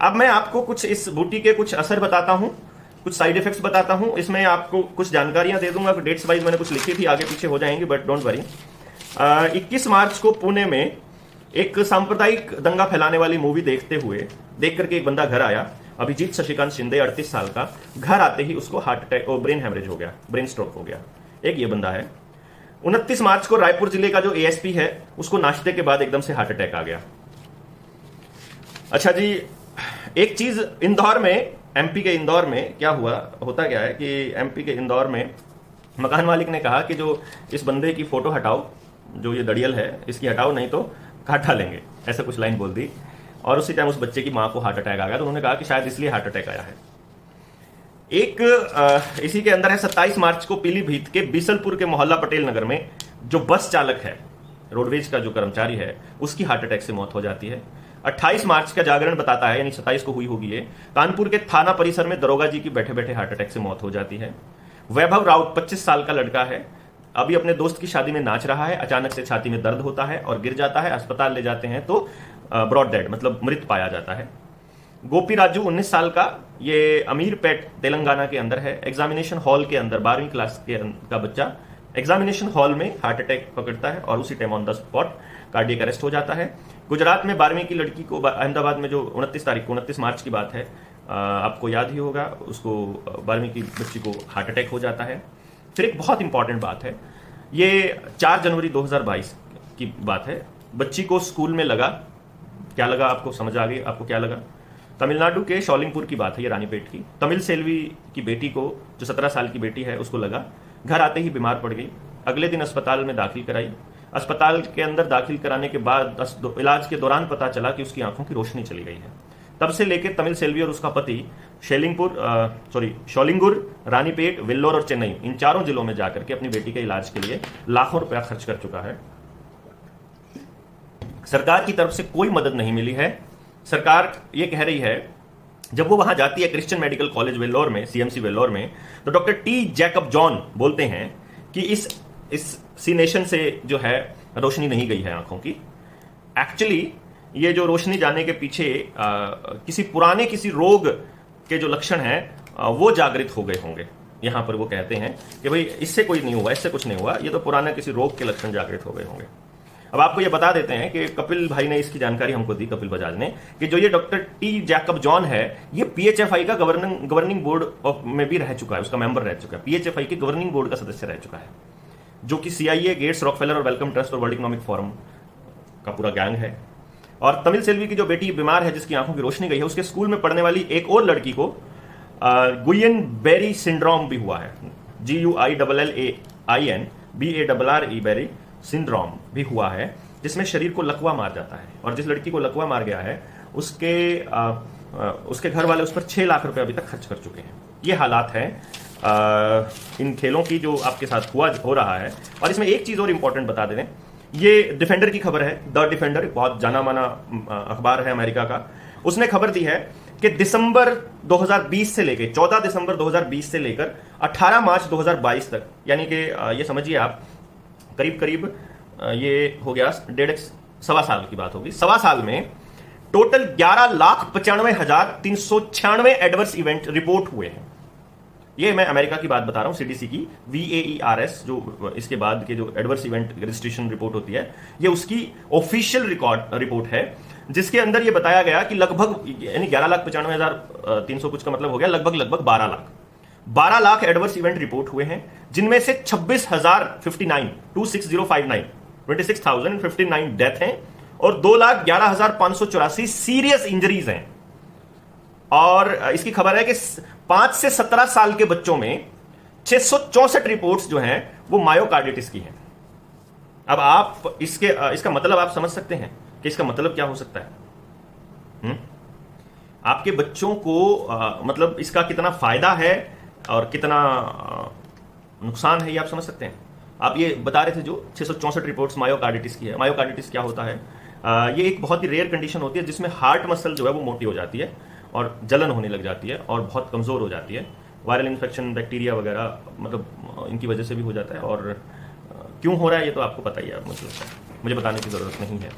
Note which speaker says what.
Speaker 1: अब मैं आपको कुछ इस बूटी के कुछ असर बताता हूं, कुछ साइड इफेक्ट्स बताता हूं, इसमें आपको कुछ जानकारियां दे दूंगा। डेट्स वाइज मैंने कुछ लिखी थी, आगे पीछे हो जाएंगी, बट डोंट वरी। 21 मार्च को पुणे में एक सांप्रदायिक दंगा फैलाने वाली मूवी देख करके एक बंदा घर आया, अभिजीत शशिकांत शिंदे, 38 साल का। घर आते ही उसको हार्ट अटैक और ब्रेन हेमरेज हो गया, ब्रेन स्ट्रोक हो गया। एक ये बंदा है। 29 मार्च को रायपुर जिले का जो एएसपी है, उसको नाश्ते के बाद एकदम से हार्ट अटैक आ गया। अच्छा जी, एक चीज इंदौर में, एमपी के इंदौर में क्या हुआ, होता क्या है कि एमपी के इंदौर में मकान मालिक ने कहा कि जो इस बंदे की फोटो हटाओ, जो ये दड़ियल है इसकी हटाओ, नहीं तो काट डालेंगे, ऐसा कुछ लाइन बोल दी। और उसी टाइम उस बच्चे की मां को हार्ट अटैक आ गया। तो उन्होंने कहा कि शायद इसलिए हार्ट अटैक आया है। एक इसी के अंदर है 27 मार्च को पीलीभीत के बीसलपुर के मोहल्ला पटेल नगर में जो बस चालक है, रोडवेज का जो कर्मचारी है, उसकी हार्ट अटैक से मौत हो जाती है। 28 मार्च का जागरण बताता है, यानी 27 को हुई होगी ये, कानपुर के थाना परिसर में दरोगा जी की बैठे बैठे हार्ट अटैक से मौत हो जाती है। वैभव राउत 25 साल का लड़का है, अभी अपने दोस्त की शादी में नाच रहा है, अचानक से छाती में दर्द होता है और गिर जाता है। अस्पताल ले जाते हैं तो ब्रॉड डेड, मतलब मृत पाया जाता है। गोपी राजू 19 साल का, ये अमीरपेट तेलंगाना के अंदर है। एग्जामिनेशन हॉल के अंदर 12वीं क्लास का बच्चा एग्जामिनेशन हॉल में हार्ट अटैक पकड़ता है और उसी time on the spot cardiac arrest हो जाता है। गुजरात में 12वीं की लड़की को अहमदाबाद में, जो 29 मार्च की बात है, आपको याद ही होगा, उसको 12वीं की बच्ची को हार्ट अटैक हो जाता है। फिर एक बहुत इंपॉर्टेंट बात है, ये 4 जनवरी 2022 की बात है। बच्ची को स्कूल में लगा, क्या लगा आपको समझ आ गई? आपको क्या लगा? तमिलनाडु के शॉलिंगपुर की बात है, ये रानीपेट की। तमिल सेल्वी की बेटी को, जो 17 साल की बेटी है, उसको लगा। घर आते ही बीमार पड़ गई, अगले दिन अस्पताल में दाखिल कराई। अस्पताल के अंदर दाखिल कराने के बाद इलाज के दौरान पता चला कि उसकी आंखों की रोशनी चली गई है। तब से लेकर तमिल सेल्वी और उसका पति शॉलिंगुर, रानीपेट, वेल्लोर और चेन्नई, इन 4 जिलों में जाकर के अपनी बेटी के इलाज के लिए लाखों रुपया खर्च कर चुका है। सरकार की तरफ से कोई मदद नहीं मिली है। सरकार ये कह रही है, जब वो वहां जाती है क्रिश्चियन मेडिकल कॉलेज वेल्लोर में, सीएमसी वेल्लोर में, तो डॉक्टर टी जैकब जॉन बोलते हैं कि इस सीनेशन से जो है रोशनी नहीं गई है आंखों की। एक्चुअली ये जो रोशनी जाने के पीछे किसी रोग के जो लक्षण हैं वो जागृत हो गए होंगे। यहां पर वो कहते हैं कि भाई इससे कोई नहीं हुआ, इससे कुछ नहीं हुआ, ये तो पुराने किसी रोग के लक्षण जागृत हो गए होंगे। अब आपको ये बता देते हैं कि कपिल भाई ने इसकी जानकारी हमको दी, कपिल बजाज ने, कि जो ये डॉक्टर टी जैकब जॉन है, ये पीएचएफआई का गवर्निंग बोर्ड में भी रह चुका है, उसका मेंबर रह चुका है, पीएचएफआई के गवर्निंग बोर्ड का सदस्य रह चुका है, जो कि सीआईए, गेट्स, रॉकफेलर और वेलकम ट्रस्ट और वर्ल्ड इकोनॉमिक फोरम का पूरा गैंग है। और तमिल सेल्वी की जो बेटी बीमार है, जिसकी आंखों की रोशनी गई है, उसके स्कूल में पढ़ने वाली एक और लड़की को गुयन बेरी सिंड्रोम भी हुआ है, GUILLAIN BARRE बेरी सिंड्रोम भी हुआ है, जिसमें शरीर को लकवा मार जाता है। और जिस लड़की को लकवा मार गया है, उसके घर वाले उस पर 6 लाख रुपए अभी तक खर्च कर चुके हैं। ये हालात है इन खेलों की जो आपके साथ हो रहा है। और इसमें एक चीज और इंपॉर्टेंट बता दें, ये डिफेंडर की खबर है, द डिफेंडर, बहुत जाना माना अखबार है अमेरिका का। उसने खबर दी है कि दिसंबर 2020 से लेकर 14 दिसंबर 2020 से लेकर 18 मार्च 2022 तक, यानी कि ये समझिए आप करीब ये हो गया 1.5 साल की बात होगी। 1.25 साल में टोटल 11,95,396 एडवर्स इवेंट रिपोर्ट हुए हैं। ये मैं अमेरिका की बात बता रहा हूं, सीडीसी की VAERS, जो इसके बाद के जो एडवर्स इवेंट रजिस्ट्रेशन रिपोर्ट होती है, ये उसकी ऑफिशियल रिपोर्ट है, जिसके अंदर ये बताया गया कि लगभग, यानी 11,95,300 कुछ का मतलब हो गया लगभग 12 लाख एडवर्स इवेंट रिपोर्ट हुए हैं, जिनमें से 26,059 डेथ हैं और 2,11,584 सीरियस इंजरीज हैं। और इसकी खबर है कि 5 से 17 साल के बच्चों में 664 रिपोर्ट्स जो हैं वो मायोकार्डिटिस की हैं। अब आप इसका मतलब आप समझ सकते हैं कि इसका मतलब क्या हो सकता है। आपके बच्चों को मतलब इसका कितना फायदा है और कितना नुकसान है, ये आप समझ सकते हैं। आप ये बता रहे थे जो 664 रिपोर्ट्स मायोकार्डिटिस की है। मायोकार्डिटिस क्या होता है? ये एक बहुत ही रेयर कंडीशन होती है जिसमें हार्ट मसल जो है वो मोटी हो जाती है और जलन होने लग जाती है और बहुत कमजोर हो जाती है। वायरल इन्फेक्शन, बैक्टीरिया वगैरह, मतलब इनकी वजह से भी हो जाता है। और क्यों हो रहा है ये तो आपको पता ही है, मतलब मुझे बताने की जरूरत नहीं है।